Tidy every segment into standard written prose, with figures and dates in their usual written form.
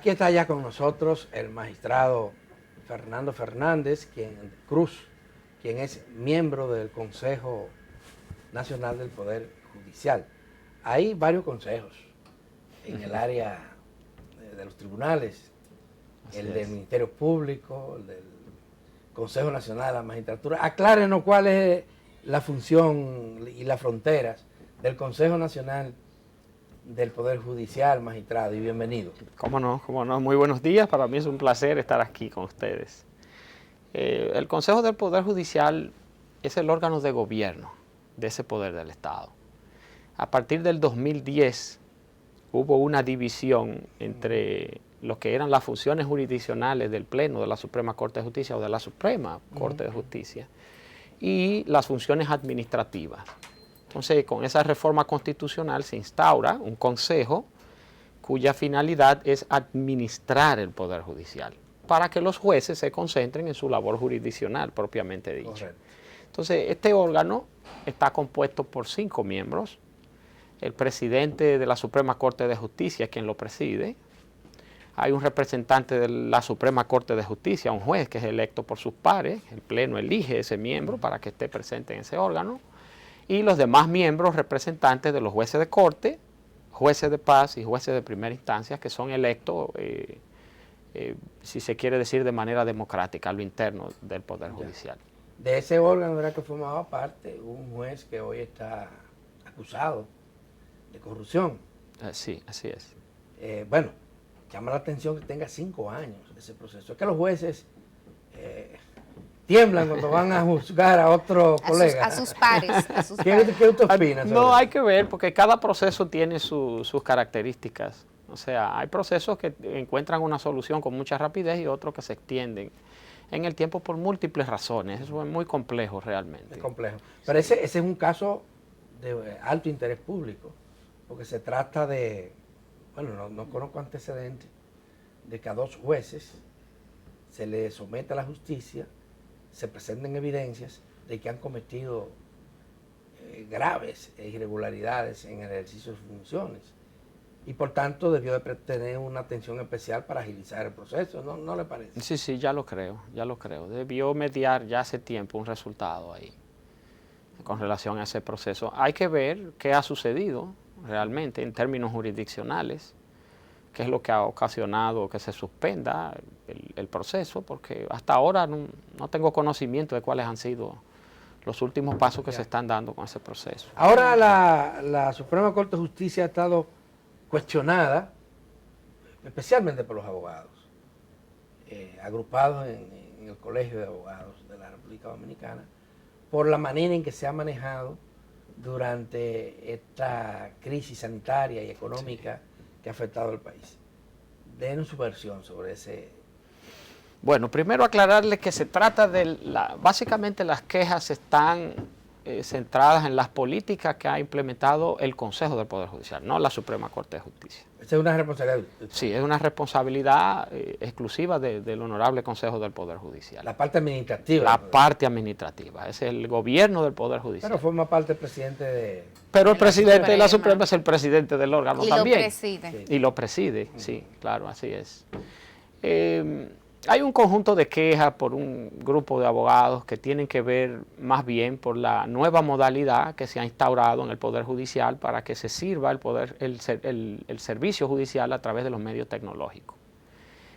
Aquí está ya con nosotros el magistrado Fernando Fernández, quien es miembro del Consejo Nacional del Poder Judicial. Hay varios consejos en el área de los tribunales, el del Ministerio Público, el del Consejo Nacional de la Magistratura. Aclárenos cuál es la función y las fronteras del Consejo Nacional del Poder Judicial, magistrado, y bienvenido. Cómo no, muy buenos días, para mí es un placer estar aquí con ustedes. El Consejo del Poder Judicial es el órgano de gobierno de ese poder del Estado. A partir del 2010 hubo una división entre lo que eran las funciones jurisdiccionales del Pleno de la Suprema Corte de Justicia o de la Suprema Corte de Justicia y las funciones administrativas. Entonces, con esa reforma constitucional se instaura un consejo cuya finalidad es administrar el Poder Judicial, para que los jueces se concentren en su labor jurisdiccional propiamente dicha. Correcto. Entonces, este órgano está compuesto por 5 miembros. El presidente de la Suprema Corte de Justicia es quien lo preside. Hay un representante de la Suprema Corte de Justicia, un juez que es electo por sus pares. El Pleno elige ese miembro para que esté presente en ese órgano. Y los demás miembros representantes de los jueces de corte, jueces de paz y jueces de primera instancia, que son electos, si se quiere decir, de manera democrática a lo interno del Poder Judicial. De ese órgano era que formaba parte un juez que hoy está acusado de corrupción. Sí, así es. Bueno, llama la atención que tenga 5 años de ese proceso. Es que los jueces tiemblan cuando van a juzgar a otro colega. A sus pares. ¿Qué usted opina? No, hay que ver, porque cada proceso tiene sus características. O sea, hay procesos que encuentran una solución con mucha rapidez y otros que se extienden en el tiempo por múltiples razones. Eso es muy complejo realmente. Es complejo. Pero ese es un caso de alto interés público, porque se trata de, bueno, no conozco antecedentes, de que a 2 jueces se les somete a la justicia, se presenten evidencias de que han cometido graves irregularidades en el ejercicio de sus funciones. Y por tanto debió de tener una atención especial para agilizar el proceso, ¿no le parece? Sí, ya lo creo. Debió mediar ya hace tiempo un resultado ahí con relación a ese proceso. Hay que ver qué ha sucedido realmente en términos jurisdiccionales, qué es lo que ha ocasionado que se suspenda el proceso, porque hasta ahora no tengo conocimiento de cuáles han sido los últimos pasos que se están dando con ese proceso. Ahora la Suprema Corte de Justicia ha estado cuestionada, especialmente por los abogados, agrupados en el Colegio de Abogados de la República Dominicana, por la manera en que se ha manejado durante esta crisis sanitaria y económica que ha afectado al país. Denos su versión sobre ese. Bueno, primero aclararles que se trata de básicamente las quejas están centradas en las políticas que ha implementado el Consejo del Poder Judicial, no la Suprema Corte de Justicia. Esa es una responsabilidad. Sí, es una responsabilidad exclusiva del Honorable Consejo del Poder Judicial. La parte administrativa. La parte administrativa, es el gobierno del Poder Judicial. Pero forma parte el presidente de. Pero el presidente de la Suprema es el presidente del órgano también. Y lo preside. Y lo preside, sí, claro, así es. Hay un conjunto de quejas por un grupo de abogados que tienen que ver más bien por la nueva modalidad que se ha instaurado en el Poder Judicial para que se sirva el servicio judicial a través de los medios tecnológicos.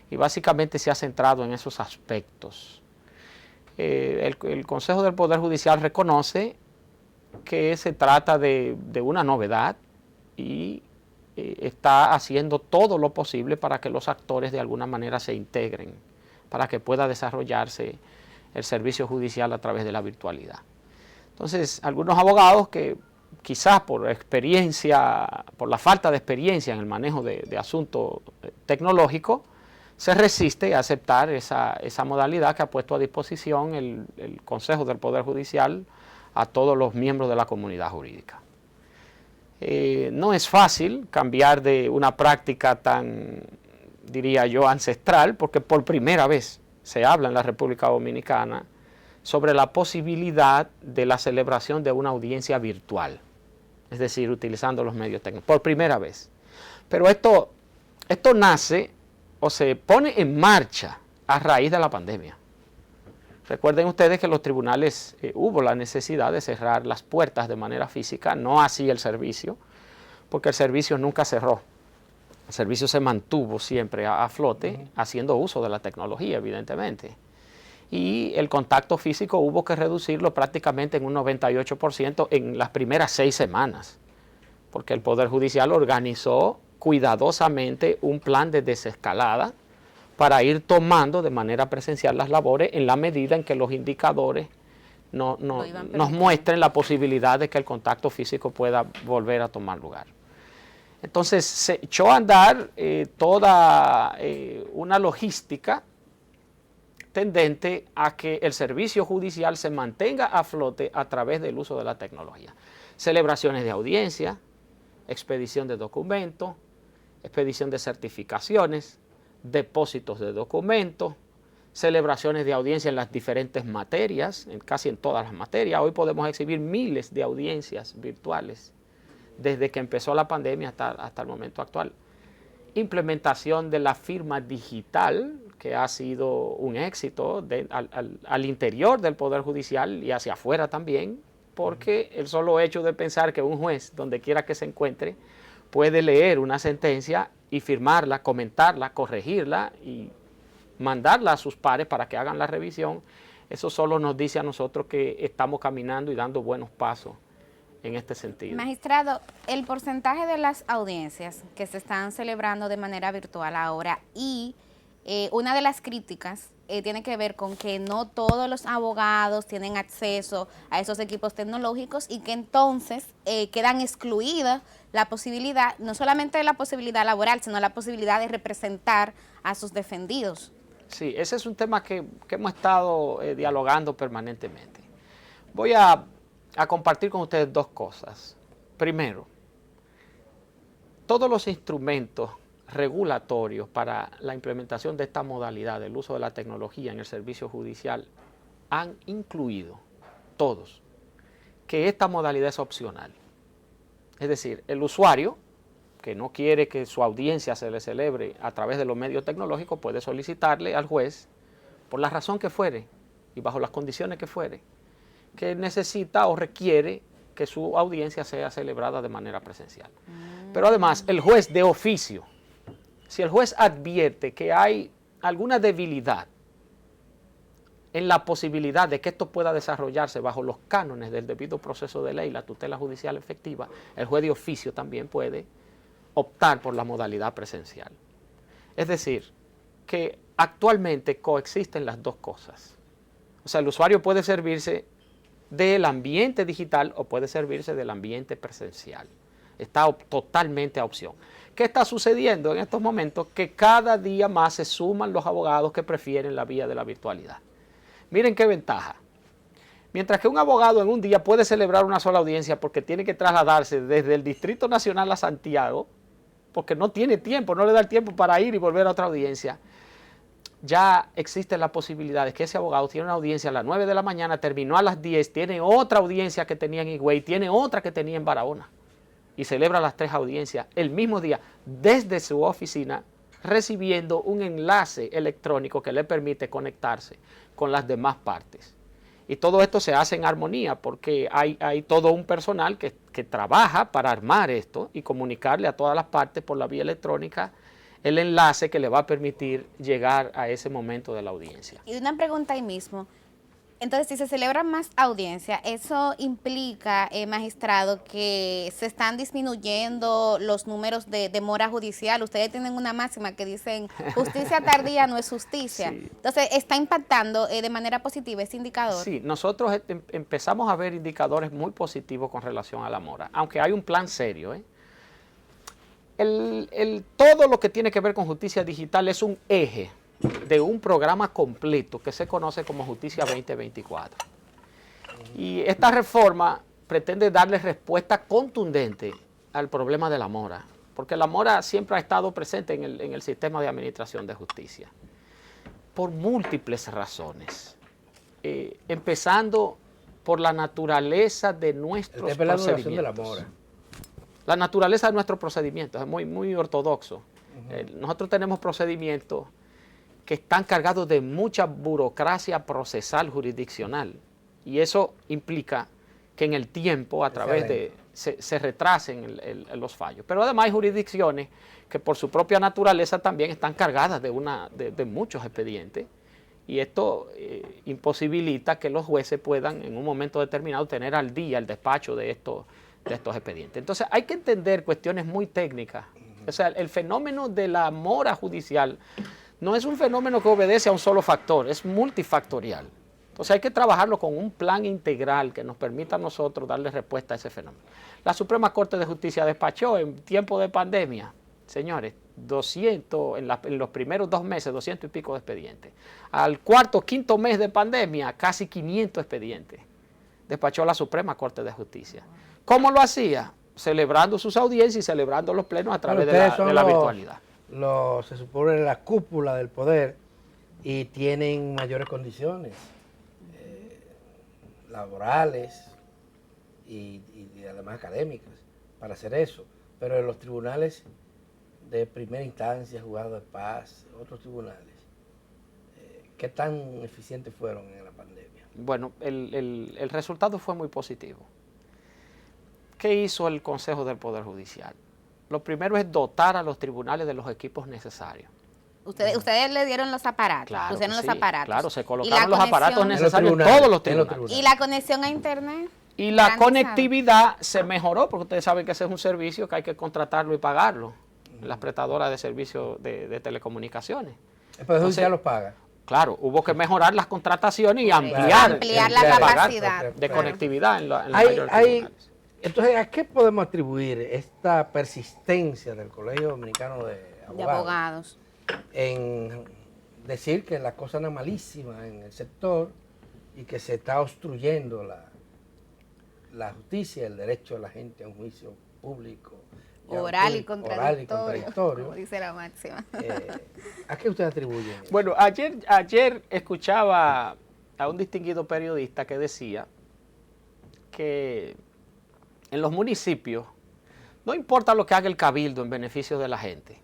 Y básicamente se ha centrado en esos aspectos. El Consejo del Poder Judicial reconoce que se trata de una novedad y está haciendo todo lo posible para que los actores de alguna manera se integren, para que pueda desarrollarse el servicio judicial a través de la virtualidad. Entonces, algunos abogados que quizás por experiencia, por la falta de experiencia en el manejo de asuntos tecnológicos, se resiste a aceptar esa modalidad que ha puesto a disposición el Consejo del Poder Judicial a todos los miembros de la comunidad jurídica. No es fácil cambiar de una práctica tan, diría yo, ancestral, porque por primera vez se habla en la República Dominicana sobre la posibilidad de la celebración de una audiencia virtual, es decir, utilizando los medios técnicos, por primera vez. Pero esto nace o se pone en marcha a raíz de la pandemia. Recuerden ustedes que los tribunales hubo la necesidad de cerrar las puertas de manera física, no así el servicio, porque el servicio nunca cerró. El servicio se mantuvo siempre a flote, haciendo uso de la tecnología, evidentemente. Y el contacto físico hubo que reducirlo prácticamente en un 98% en las primeras 6 semanas, porque el Poder Judicial organizó cuidadosamente un plan de desescalada para ir tomando de manera presencial las labores en la medida en que los indicadores nos muestren la posibilidad de que el contacto físico pueda volver a tomar lugar. Entonces se echó a andar toda una logística tendente a que el servicio judicial se mantenga a flote a través del uso de la tecnología. Celebraciones de audiencia, expedición de documentos, expedición de certificaciones, depósitos de documentos, celebraciones de audiencia en las diferentes materias, casi en todas las materias. Hoy podemos exhibir miles de audiencias virtuales desde que empezó la pandemia hasta el momento actual. Implementación de la firma digital, que ha sido un éxito al interior del Poder Judicial y hacia afuera también, porque el solo hecho de pensar que un juez, donde quiera que se encuentre, puede leer una sentencia y firmarla, comentarla, corregirla y mandarla a sus pares para que hagan la revisión, eso solo nos dice a nosotros que estamos caminando y dando buenos pasos en este sentido. Magistrado, el porcentaje de las audiencias que se están celebrando de manera virtual ahora y una de las críticas tiene que ver con que no todos los abogados tienen acceso a esos equipos tecnológicos y que entonces quedan excluidas la posibilidad, no solamente de la posibilidad laboral, sino la posibilidad de representar a sus defendidos. Sí, ese es un tema que hemos estado dialogando permanentemente. Voy a compartir con ustedes 2 cosas. Primero, todos los instrumentos regulatorios para la implementación de esta modalidad del uso de la tecnología en el servicio judicial han incluido, todos, que esta modalidad es opcional. Es decir, el usuario que no quiere que su audiencia se le celebre a través de los medios tecnológicos puede solicitarle al juez, por la razón que fuere y bajo las condiciones que fuere, que necesita o requiere que su audiencia sea celebrada de manera presencial. Pero además, el juez de oficio, si el juez advierte que hay alguna debilidad en la posibilidad de que esto pueda desarrollarse bajo los cánones del debido proceso de ley, la tutela judicial efectiva, el juez de oficio también puede optar por la modalidad presencial. Es decir, que actualmente coexisten las 2 cosas. O sea, el usuario puede servirse del ambiente digital o puede servirse del ambiente presencial. Está totalmente a opción. ¿Qué está sucediendo en estos momentos? Que cada día más se suman los abogados que prefieren la vía de la virtualidad. Miren qué ventaja. Mientras que un abogado en un día puede celebrar una sola audiencia porque tiene que trasladarse desde el Distrito Nacional a Santiago, porque no tiene tiempo, no le da el tiempo para ir y volver a otra audiencia, ya existe la posibilidad de que ese abogado tiene una audiencia a las 9 de la mañana, terminó a las 10, tiene otra audiencia que tenía en Higüey, tiene otra que tenía en Barahona y celebra las 3 audiencias el mismo día desde su oficina, recibiendo un enlace electrónico que le permite conectarse con las demás partes. Y todo esto se hace en armonía porque hay todo un personal que trabaja para armar esto y comunicarle a todas las partes por la vía electrónica el enlace que le va a permitir llegar a ese momento de la audiencia. Y una pregunta ahí mismo. Entonces, si se celebran más audiencias, ¿eso implica, magistrado, que se están disminuyendo los números de demora judicial? Ustedes tienen una máxima que dicen, justicia tardía no es justicia. Sí. Entonces, ¿está impactando de manera positiva ese indicador? Sí, nosotros empezamos a ver indicadores muy positivos con relación a la mora, aunque hay un plan serio. Todo lo que tiene que ver con justicia digital es un eje de un programa completo que se conoce como Justicia 2024. Y esta reforma pretende darle respuesta contundente al problema de la mora, porque la mora siempre ha estado presente en el sistema de administración de justicia, por múltiples razones, empezando por la naturaleza de nuestros procedimientos. La naturaleza de nuestros procedimientos es muy ortodoxo. Nosotros tenemos procedimientos que están cargados de mucha burocracia procesal jurisdiccional y eso implica que en el tiempo, a través de, se retrasen los fallos. Pero además hay jurisdicciones que por su propia naturaleza también están cargadas de muchos expedientes y esto imposibilita que los jueces puedan en un momento determinado tener al día el despacho de estos expedientes. Entonces hay que entender cuestiones muy técnicas. O sea, el fenómeno de la mora judicial no es un fenómeno que obedece a un solo factor, es multifactorial. Entonces hay que trabajarlo con un plan integral que nos permita a nosotros darle respuesta a ese fenómeno. La Suprema Corte de Justicia despachó en tiempo de pandemia, señores, 200, en los primeros 2 meses, 200 y pico de expedientes. Al cuarto, quinto mes de pandemia, casi 500 expedientes. Despachó la Suprema Corte de Justicia. ¿Cómo lo hacía? Celebrando sus audiencias y celebrando los plenos a través de la virtualidad. Se supone la cúpula del poder y tienen mayores condiciones laborales y además académicas para hacer eso. Pero en los tribunales de primera instancia, juzgados de paz, otros tribunales, ¿qué tan eficientes fueron en la pandemia? Bueno, el resultado fue muy positivo. ¿Qué hizo el Consejo del Poder Judicial? Lo primero es dotar a los tribunales de los equipos necesarios. Ustedes le dieron los aparatos, claro, pusieron sí, los aparatos. Claro, se colocaron los aparatos necesarios en todos los tribunales. ¿Y la conexión a internet? Y la conectividad se mejoró, porque ustedes saben que ese es un servicio que hay que contratarlo y pagarlo. Las prestadoras de servicios de telecomunicaciones. El Poder Judicial los paga. Claro, hubo que mejorar las contrataciones y ampliar la capacidad de conectividad en los mayores tribunales. Entonces, ¿a qué podemos atribuir esta persistencia del Colegio Dominicano de Abogados en decir que la cosa anda malísima en el sector y que se está obstruyendo la justicia, el derecho de la gente a un juicio público? Oral y contradictorio, como dice la máxima. ¿A qué usted atribuye? Bueno, ayer escuchaba a un distinguido periodista que decía que en los municipios no importa lo que haga el cabildo en beneficio de la gente.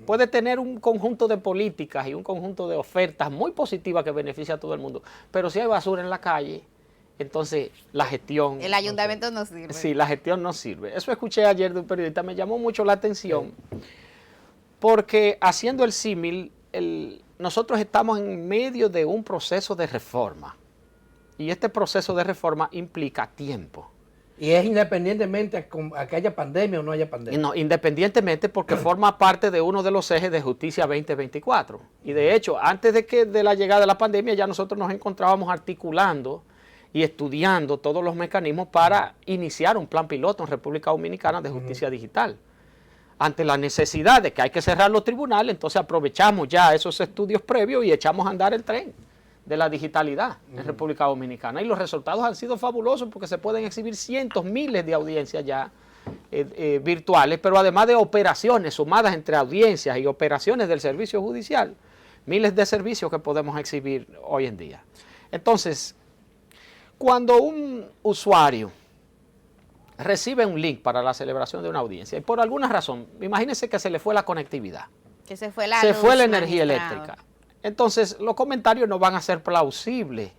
Puede tener un conjunto de políticas y un conjunto de ofertas muy positivas que beneficia a todo el mundo, pero si hay basura en la calle, entonces la gestión... El ayuntamiento no sirve. Sí, la gestión no sirve. Eso escuché ayer de un periodista, me llamó mucho la atención, porque haciendo el símil, nosotros estamos en medio de un proceso de reforma, y este proceso de reforma implica tiempo. Y es independientemente a que haya pandemia o no haya pandemia. No, independientemente porque forma parte de uno de los ejes de Justicia 2024. Y de hecho, antes de la llegada de la pandemia, ya nosotros nos encontrábamos articulando y estudiando todos los mecanismos para iniciar un plan piloto en República Dominicana de justicia digital. Ante la necesidad de que hay que cerrar los tribunales, entonces aprovechamos ya esos estudios previos y echamos a andar el tren de la digitalidad en República Dominicana. Y los resultados han sido fabulosos porque se pueden exhibir cientos, miles de audiencias ya virtuales, pero además de operaciones sumadas entre audiencias y operaciones del servicio judicial, miles de servicios que podemos exhibir hoy en día. Entonces, cuando un usuario recibe un link para la celebración de una audiencia y por alguna razón, imagínense que se le fue la conectividad, que se fue la energía eléctrica. Entonces, los comentarios no van a ser plausibles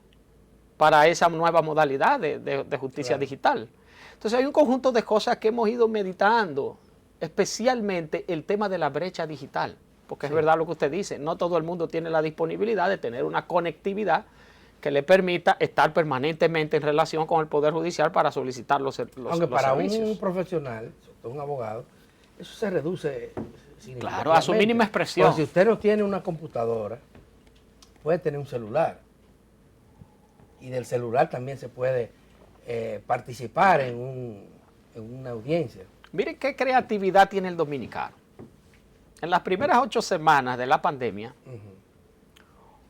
para esa nueva modalidad de justicia digital. Entonces, hay un conjunto de cosas que hemos ido meditando, especialmente el tema de la brecha digital, porque es verdad lo que usted dice, no todo el mundo tiene la disponibilidad de tener una conectividad que le permita estar permanentemente en relación con el Poder Judicial para solicitar los Aunque para servicios. Un profesional, un abogado, eso se reduce significativamente. Claro, a su mínima expresión. Porque si usted no tiene una computadora, puede tener un celular. Y del celular también se puede participar en una audiencia. Miren qué creatividad tiene el dominicano. En las primeras 8 semanas de la pandemia,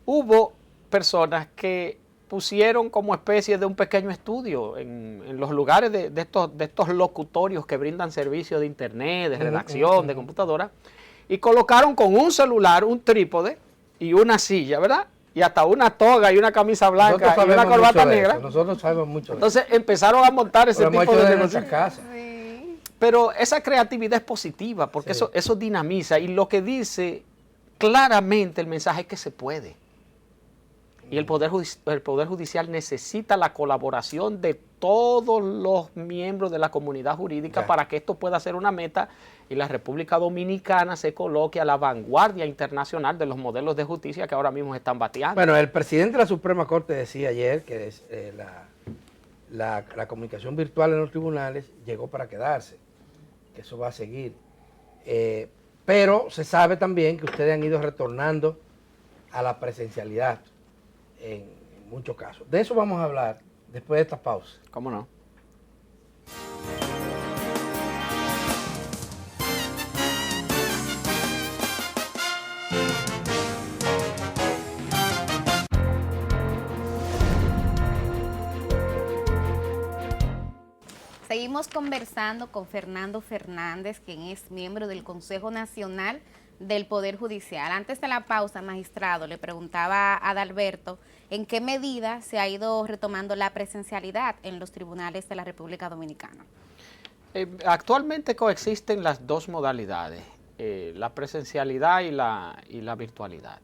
hubo personas que pusieron como especie de un pequeño estudio en los lugares de estos locutorios que brindan servicios de internet, de redacción, de computadora, y colocaron con un celular, un trípode y una silla, ¿verdad? Y hasta una toga y una camisa blanca y una corbata negra. Nosotros sabemos mucho de Entonces empezaron a montar ese tipo de negocios. Pero esa creatividad es positiva porque Sí. eso dinamiza y lo que dice claramente el mensaje es que se puede. Y el Poder Judicial necesita la colaboración de todos los miembros de la comunidad jurídica para que esto pueda ser una meta y la República Dominicana se coloque a la vanguardia internacional de los modelos de justicia que ahora mismo están bateando. Bueno, el presidente de la Suprema Corte decía ayer que la comunicación virtual en los tribunales llegó para quedarse, que eso va a seguir. Pero se sabe también que ustedes han ido retornando a la presencialidad en muchos casos. De eso vamos a hablar después de esta pausa. ¿Cómo no? Seguimos conversando con Fernando Fernández, quien es miembro del Consejo Nacional del Poder Judicial. Antes de la pausa, magistrado, le preguntaba a Adalberto en qué medida se ha ido retomando la presencialidad en los tribunales de la República Dominicana. Actualmente coexisten las dos modalidades, la presencialidad y la virtualidad.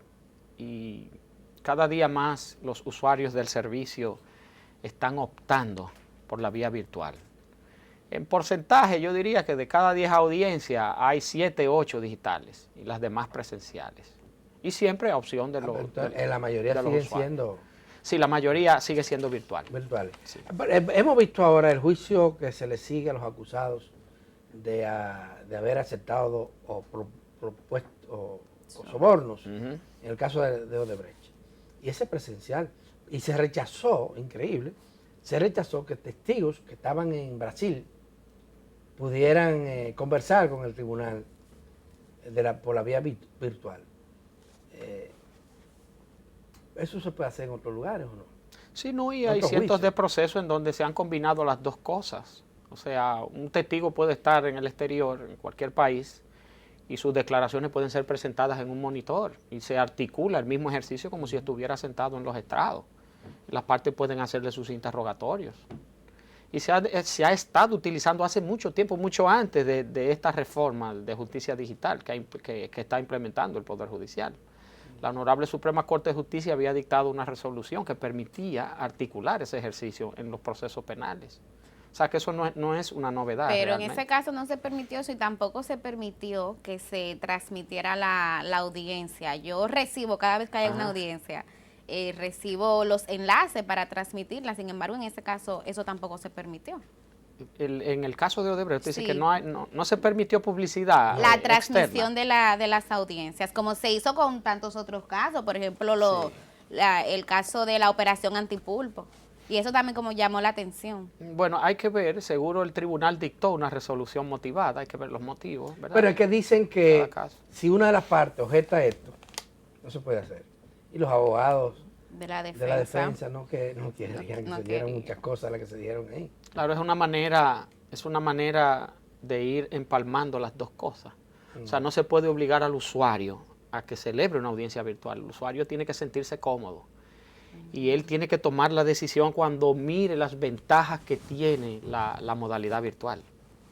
Y cada día más los usuarios del servicio están optando por la vía virtual. En porcentaje yo diría que de cada 10 audiencias hay 7, 8 digitales y las demás presenciales. Y siempre a opción de los En la mayoría siguen siendo Sí, la mayoría sigue siendo virtual. virtuales. Sí. Hemos visto ahora el juicio que se le sigue a los acusados de haber aceptado o propuesto o sobornos, en el caso de Odebrecht. Y ese presencial. Y se rechazó, increíble, se rechazó que testigos que estaban en Brasil pudieran conversar con el tribunal por la vía virtual. ¿Eso se puede hacer en otros lugares o no? Sí, no, y hay cientos de procesos en donde se han combinado las dos cosas. O sea, un testigo puede estar en el exterior, en cualquier país, y sus declaraciones pueden ser presentadas en un monitor y se articula el mismo ejercicio como si estuviera sentado en los estrados. Las partes pueden hacerle sus interrogatorios. Y se ha estado utilizando hace mucho tiempo, mucho antes de esta reforma de justicia digital que está implementando el Poder Judicial. La Honorable Suprema Corte de Justicia había dictado una resolución que permitía articular ese ejercicio en los procesos penales. O sea que eso no es una novedad. Pero realmente. en ese caso no se permitió eso y tampoco se permitió que se transmitiera la audiencia. Yo recibo, cada vez que hay una audiencia, recibo los enlaces para transmitirla. Sin embargo, en ese caso eso tampoco se permitió. En el caso de Odebrecht dice Sí. que no se permitió publicidad La externa. transmisión de las audiencias, como se hizo con tantos otros casos, por ejemplo, el caso de la operación Antipulpo. Y eso también como llamó la atención. Bueno, hay que ver, seguro el tribunal dictó una resolución motivada, hay que ver los motivos, ¿verdad? Pero es que dicen que Cada caso. si una de las partes objeta esto, no se puede hacer. Y los abogados De la defensa. de la defensa no querían que No se dieran querían. muchas cosas las que se dieron ahí. Claro, es una manera de ir empalmando las dos cosas. O sea, no se puede obligar al usuario a que celebre una audiencia virtual. El usuario tiene que sentirse cómodo. Y él tiene que tomar la decisión cuando mire las ventajas que tiene la modalidad virtual.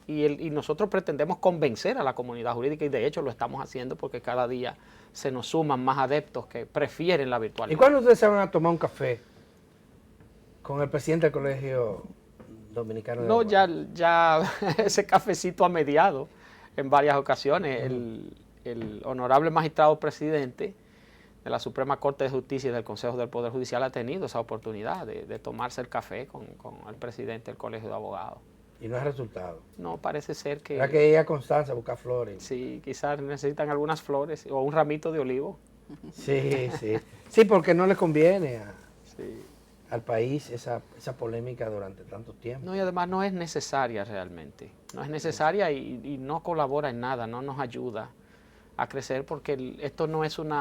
Y nosotros pretendemos convencer a la comunidad jurídica y de hecho lo estamos haciendo porque cada día se nos suman más adeptos que prefieren la virtualidad. ¿Y cuándo ustedes se van a tomar un café con el presidente del Colegio Dominicano de No, Abogados? ya ese cafecito ha mediado en varias ocasiones. El honorable magistrado presidente de la Suprema Corte de Justicia y del Consejo del Poder Judicial ha tenido esa oportunidad de tomarse el café con el presidente del Colegio de Abogados. Y no hay resultado. No, parece ser que... Era que ir a Constanza a buscar flores. Sí, quizás necesitan algunas flores o un ramito de olivo. Sí, sí. Sí, porque no le conviene Sí. al país esa polémica durante tanto tiempo. No, y además no es necesaria realmente. No es necesaria y no colabora en nada, no nos ayuda a crecer porque esto no es un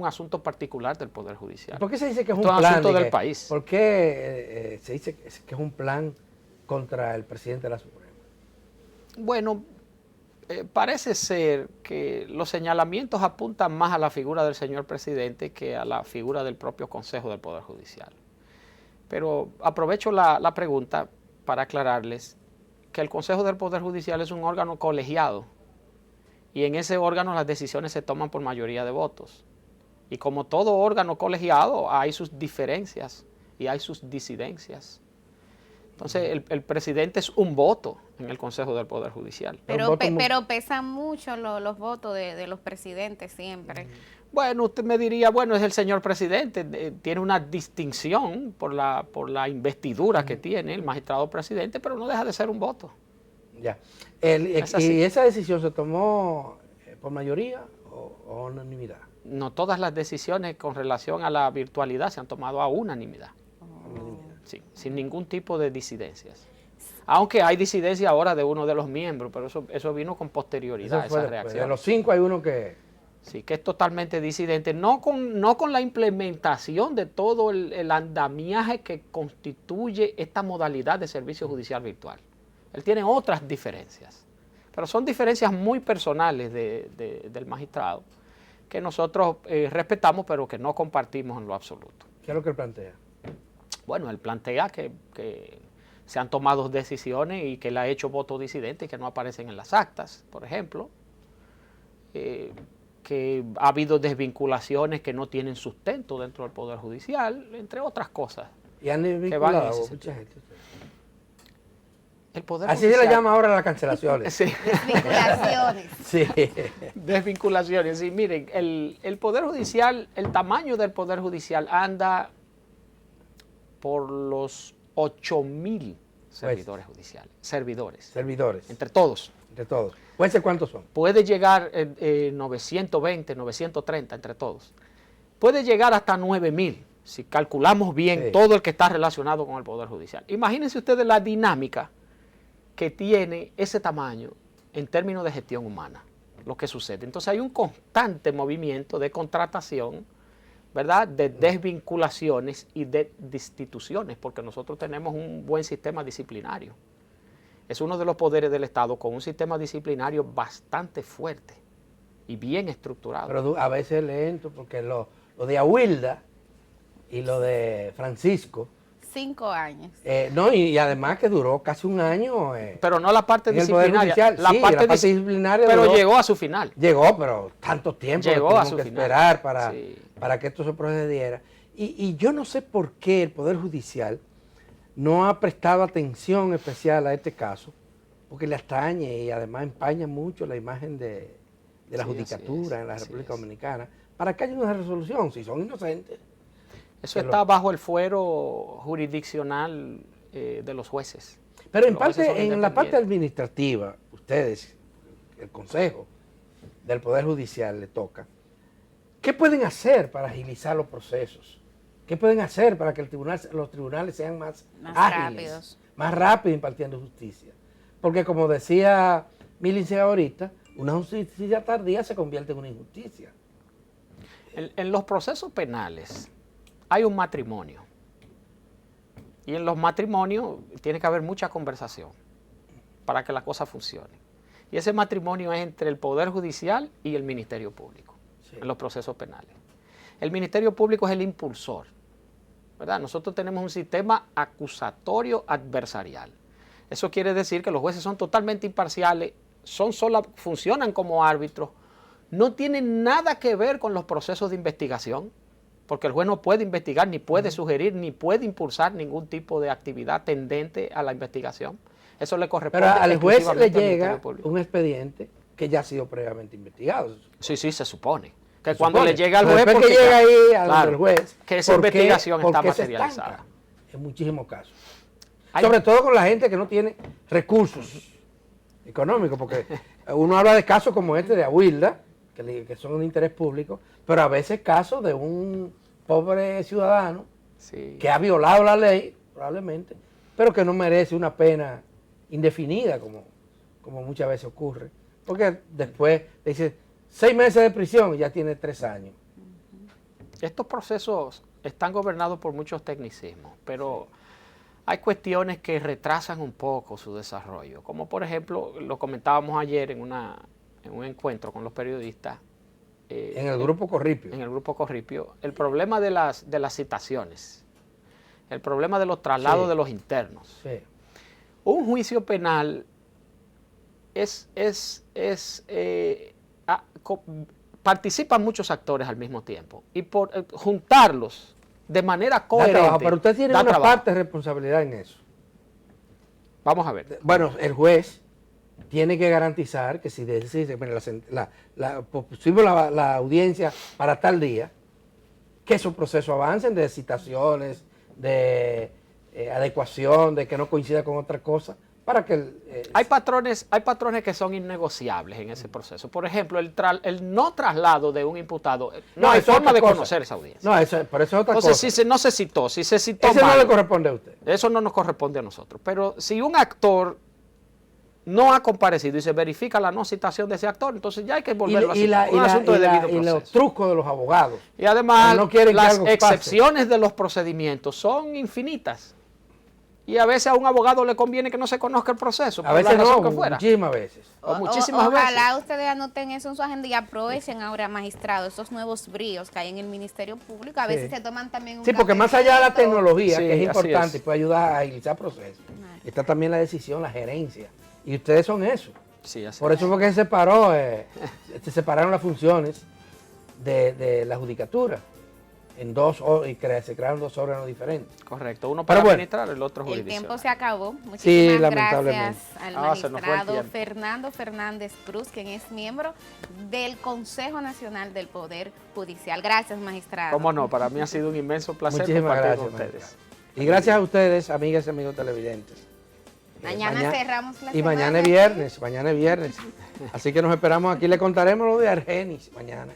asunto particular del Poder Judicial. ¿Por qué se dice que es un Esto es plan? asunto del país. ¿Por qué se dice que es un plan contra el presidente de la Suprema? Bueno, parece ser que los señalamientos apuntan más a la figura del señor presidente que a la figura del propio Consejo del Poder Judicial. Pero aprovecho la pregunta para aclararles que el Consejo del Poder Judicial es un órgano colegiado y en ese órgano las decisiones se toman por mayoría de votos. Y como todo órgano colegiado hay sus diferencias y hay sus disidencias. Entonces el presidente es un voto en el Consejo del Poder Judicial. Pero pesan mucho los votos de los presidentes siempre. Bueno, usted me diría, bueno, es el señor presidente, tiene una distinción por la investidura que tiene el magistrado presidente, pero no deja de ser un voto. Ya. ¿Y esa decisión se tomó por mayoría o unanimidad? No todas las decisiones con relación a la virtualidad se han tomado a unanimidad. Sí, sin ningún tipo de disidencias. Aunque hay disidencia ahora de uno de los miembros, pero eso vino con posterioridad, esa reacción. De los 5 hay uno que... Sí, que es totalmente disidente, no con la implementación de todo el andamiaje que constituye esta modalidad de servicio judicial virtual. Él tiene otras diferencias, pero son diferencias muy personales del magistrado, que nosotros respetamos, pero que no compartimos en lo absoluto. ¿Qué es lo que él plantea? Bueno, él plantea que se han tomado decisiones y que él ha hecho votos disidentes que no aparecen en las actas, por ejemplo. Que ha habido desvinculaciones que no tienen sustento dentro del Poder Judicial, entre otras cosas. ¿Y han desvinculado mucha gente? El Poder Así Judicial, se le llama ahora las cancelaciones. Sí. Desvinculaciones. Sí. Desvinculaciones. Sí, miren, el Poder Judicial, el tamaño del Poder Judicial anda por los 8.000 servidores judiciales. Servidores. Entre todos. Entre todos. ¿Jueces cuántos son? Puede llegar 920, 930 entre todos. Puede llegar hasta 9.000, si calculamos bien todo el que está relacionado con el Poder Judicial. Imagínense ustedes la dinámica que tiene ese tamaño en términos de gestión humana, lo que sucede. Entonces hay un constante movimiento de contratación, ¿verdad?, de desvinculaciones y de destituciones, porque nosotros tenemos un buen sistema disciplinario. Es uno de los poderes del Estado con un sistema disciplinario bastante fuerte y bien estructurado. Pero a veces lento, porque lo de Ahuilda y lo de Francisco... 5 años. No, y además que duró casi un año. Pero no la parte disciplinaria. La parte disciplinaria pero duró, llegó a su final. Llegó, pero tanto tiempo llegó a su que final. esperar para que esto se procediera. Y yo no sé por qué el Poder Judicial no ha prestado atención especial a este caso, porque le atañe y además empaña mucho la imagen de la judicatura en la República Dominicana, para que haya una resolución, si son inocentes. Eso está bajo el fuero jurisdiccional de los jueces. Pero en la parte administrativa, ustedes, el Consejo del Poder Judicial le toca, ¿qué pueden hacer para agilizar los procesos? ¿Qué pueden hacer para que los tribunales sean más ágiles, más rápidos impartiendo justicia? Porque como decía mi licenciado ahorita, una justicia tardía se convierte en una injusticia. En los procesos penales hay un matrimonio. Y en los matrimonios tiene que haber mucha conversación para que la cosa funcione. Y ese matrimonio es entre el Poder Judicial y el Ministerio Público, en los procesos penales. El Ministerio Público es el impulsor, ¿verdad? Nosotros tenemos un sistema acusatorio adversarial. Eso quiere decir que los jueces son totalmente imparciales, funcionan como árbitros, no tienen nada que ver con los procesos de investigación, porque el juez no puede investigar, ni puede sugerir, ni puede impulsar ningún tipo de actividad tendente a la investigación. Eso le corresponde. Pero al juez le llega un expediente que ya ha sido previamente investigado. Sí, se supone. Que cuando le llega al juez, porque llega ahí al juez, que esa investigación está materializada. En muchísimos casos. Sobre todo con la gente que no tiene recursos económicos, porque uno habla de casos como este de Ahuilda, que son de interés público, pero a veces casos de un pobre ciudadano que ha violado la ley, probablemente, pero que no merece una pena indefinida, como muchas veces ocurre. Porque después le dice 6 meses de prisión y ya tiene 3 años. Estos procesos están gobernados por muchos tecnicismos, pero hay cuestiones que retrasan un poco su desarrollo, como por ejemplo, lo comentábamos ayer en un encuentro con los periodistas. En el Grupo Corripio. En el Grupo Corripio. El problema de las citaciones, el problema de los traslados de los internos. Sí. un juicio penal participan muchos actores al mismo tiempo y por juntarlos de manera Da coherente. trabajo, pero usted tiene da una trabajo. parte de responsabilidad en eso. Vamos a ver. Bueno, el juez tiene que garantizar que si decide, bueno, pusimos la audiencia para tal día, que esos procesos avancen de citaciones, de adecuación, de que no coincida con otra cosa, para que Hay patrones que son innegociables en ese proceso. Por ejemplo, el no traslado de un imputado, no hay eso es forma otra de cosa. conocer esa audiencia. No, pero eso es otra Entonces, cosa. si no se citó, si se citó Ese no mal, le corresponde a usted. eso no nos corresponde a nosotros. Pero si un actor no ha comparecido y se verifica la no citación de ese actor, entonces ya hay que volverlo a citar. Un asunto de debido y los proceso. trucos de los abogados. Y además, no quieren que las algo pase. excepciones de los procedimientos son infinitas. Y a veces a un abogado le conviene que no se conozca el proceso, A por veces la razón no, que fuera. muchísimas veces. O muchísimas Ojalá veces. ustedes anoten eso en su agenda y aprovechen ahora, magistrado, esos nuevos bríos que hay en el Ministerio Público. A veces Sí. se toman también un Sí, porque más allá de la cafecito. tecnología, Sí, que es así importante es. y puede ayudar a agilizar procesos, está también la decisión, la gerencia. Y ustedes son eso. Sí, así Por eso fue que se separó, se separaron las funciones de la judicatura en se crearon dos órganos diferentes. correcto. Uno Pero para bueno, administrar, el otro El jurisdiccional. tiempo se acabó. Sí, Muchísimas lamentablemente. gracias al Se nos fue el magistrado tiempo. Fernando Fernández Cruz, quien es miembro del Consejo Nacional del Poder Judicial. Gracias, magistrado. Cómo no, para mí ha sido un inmenso placer Muchísimas compartir gracias, con ustedes. magistrado. Y gracias a ustedes, amigas y amigos televidentes. Mañana cerramos la Y semana. mañana es viernes. Así que nos esperamos aquí, le contaremos lo de Argenis mañana.